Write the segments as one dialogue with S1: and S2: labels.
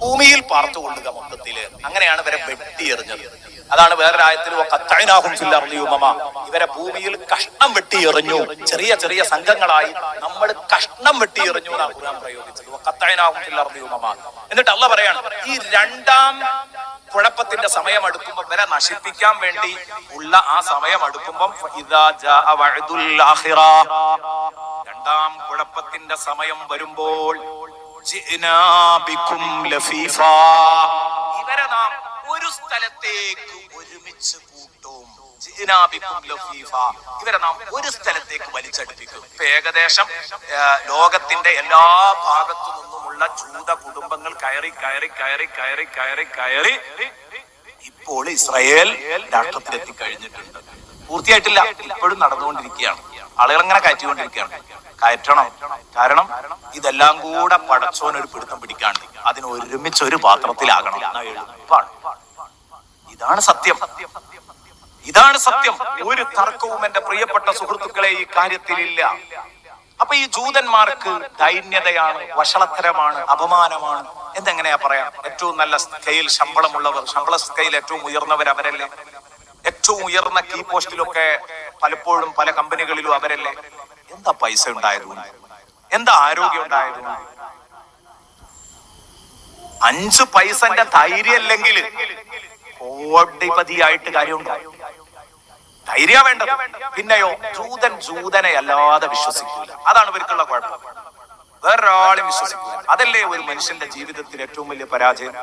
S1: ഭൂമിയിൽ പാർത്തുകൊള്ളുക മൊത്തത്തില്. അങ്ങനെയാണ് ഇവരെ വെട്ടിയെറിഞ്ഞത്. അതാണ് വേറൊരു ആയത്തിൽ ഇവരെ ഭൂമിയിൽ കഷ്ണം വെട്ടിയെറിഞ്ഞു. ചെറിയ ചെറിയ സംഘങ്ങളായി നമ്മൾ കഷ്ണം വെട്ടിയെറിഞ്ഞു എന്നാണ് ഖുർആൻ പ്രയോഗിച്ചത്. എന്നിട്ട് അള്ളാഹ് പറയാണ്, ഈ രണ്ടാം കുഴപ്പത്തിന്റെ സമയം അടുക്കുമ്പോൾ ഇവരെ നശിപ്പിക്കാൻ വേണ്ടി ഉള്ള ആ സമയം അടുക്കുമ്പം രണ്ടാം കുഴപ്പത്തിന്റെ സമയം വരുമ്പോൾ ഇവരെ നാം ഒരു സ്ഥലത്തേക്ക് ഒരുമിച്ച് കൂട്ടും. ഇവരെ നാം ഒരു സ്ഥലത്തേക്ക് വലിച്ചടുപ്പിക്കും. ഇപ്പൊ ഏകദേശം ലോകത്തിന്റെ എല്ലാ ഭാഗത്തു നിന്നുമുള്ള ജൂത കുടുംബങ്ങൾ കയറി കയറി കയറി കയറി കയറി കയറി ഇപ്പോൾ ഇസ്രായേൽ രാഷ്ട്രത്തിലെത്തി കഴിഞ്ഞിട്ടുണ്ട്. പൂർത്തിയായിട്ടില്ല, ഇപ്പോഴും നടന്നുകൊണ്ടിരിക്കുകയാണ്. ആളുകൾ അങ്ങനെ കയറ്റിക്കൊണ്ടിരിക്കുകയാണ്. കയറ്റണം. കാരണം ഇതെല്ലാം കൂടെ പടച്ചോനൊരു പിടുത്തം പിടിക്കാണ്ട് അതിന് ഒരുമിച്ച് ഒരു പാത്രത്തിലാകണം. എളുപ്പമാണ്. ഇതാണ് സത്യം. ഇതാണ് സത്യം. ഒരു തർക്കവും എന്റെ പ്രിയപ്പെട്ട സുഹൃത്തുക്കളെ ഈ കാര്യത്തിലില്ല. അപ്പൊ ഈ ജൂതന്മാർക്ക് ദൈന്യതയാണ്, വഷളത്തരമാണ്, അപമാനമാണ്. എന്തെങ്ങനെയാ പറയാം? ഏറ്റവും നല്ല സ്കെയിൽ ശമ്പളമുള്ളവർ, ശമ്പള സ്കെയിൽ ഏറ്റവും ഉയർന്നവർ അവരല്ലേ? ഏറ്റവും ഉയർന്ന കീ പോസ്റ്റിലൊക്കെ പലപ്പോഴും പല കമ്പനികളിലും അവരല്ലേ? എന്താ പൈസ ഉണ്ടായതുകൊണ്ട്, എന്താ ആരോഗ്യം ഉണ്ടായതുകൊണ്ട്? 5 പൈസന്റെ ധൈര്യല്ലെങ്കിൽ കോടിപതിയായിട്ട് കാര്യമുണ്ടാവും. ധൈര്യ വേണ്ടത്. പിന്നെയോ ജൂതനെ അല്ലാതെ വിശ്വസിക്കൂല. അതാണ് ഇവർക്കുള്ള കുഴപ്പം. വേറൊരാളും വിശ്വസിക്കൂല. അതല്ലേ ഒരു മനുഷ്യന്റെ ജീവിതത്തിൽ ഏറ്റവും വലിയ പരാജയം.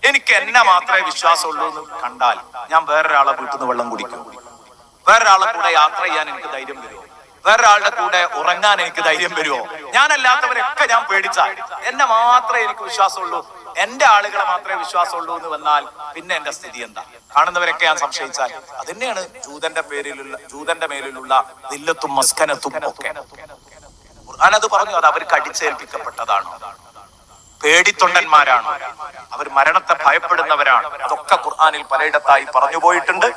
S1: എനിക്ക് എന്നെ മാത്രമേ വിശ്വാസമുള്ളൂ എന്ന് കണ്ടാൽ ഞാൻ വേറൊരാളെ വീട്ടിൽ നിന്ന് വെള്ളം കുടിക്കും. വേറൊരാളെ കൂടെ യാത്ര ചെയ്യാൻ എനിക്ക് ധൈര്യം വരുമോ? വേറൊരാളുടെ കൂടെ ഉറങ്ങാൻ എനിക്ക് ധൈര്യം വരുമോ? ഞാനല്ലാത്തവരൊക്കെ ഞാൻ പേടിച്ചാൽ എന്നെ മാത്രമേ എനിക്ക് വിശ്വാസമുള്ളൂ, എന്റെ ആളുകളെ മാത്രമേ വിശ്വാസമുള്ളൂ എന്ന് വന്നാൽ പിന്നെ എന്റെ സ്ഥിതി എന്താ? കാണുന്നവരൊക്കെ ഞാൻ സംശയിച്ചാൽ അതന്നെയാണ് ജൂതന്റെ മേലിലുള്ള ദില്ലത്തും മസ്കനത്തും ഒക്കെ. ഖുർആൻ അത് പറഞ്ഞു. അത് അവർക്ക് അടിച്ചേൽപ്പിക്കപ്പെട്ടതാണ്. പേടിത്തൊണ്ടന്മാരാണ് അവർ, മരണത്തെ ഭയപ്പെടുന്നവരാണ്. അതൊക്കെ ഖുർആനിൽ പലയിടത്തായി പറഞ്ഞു പോയിട്ടുണ്ട്.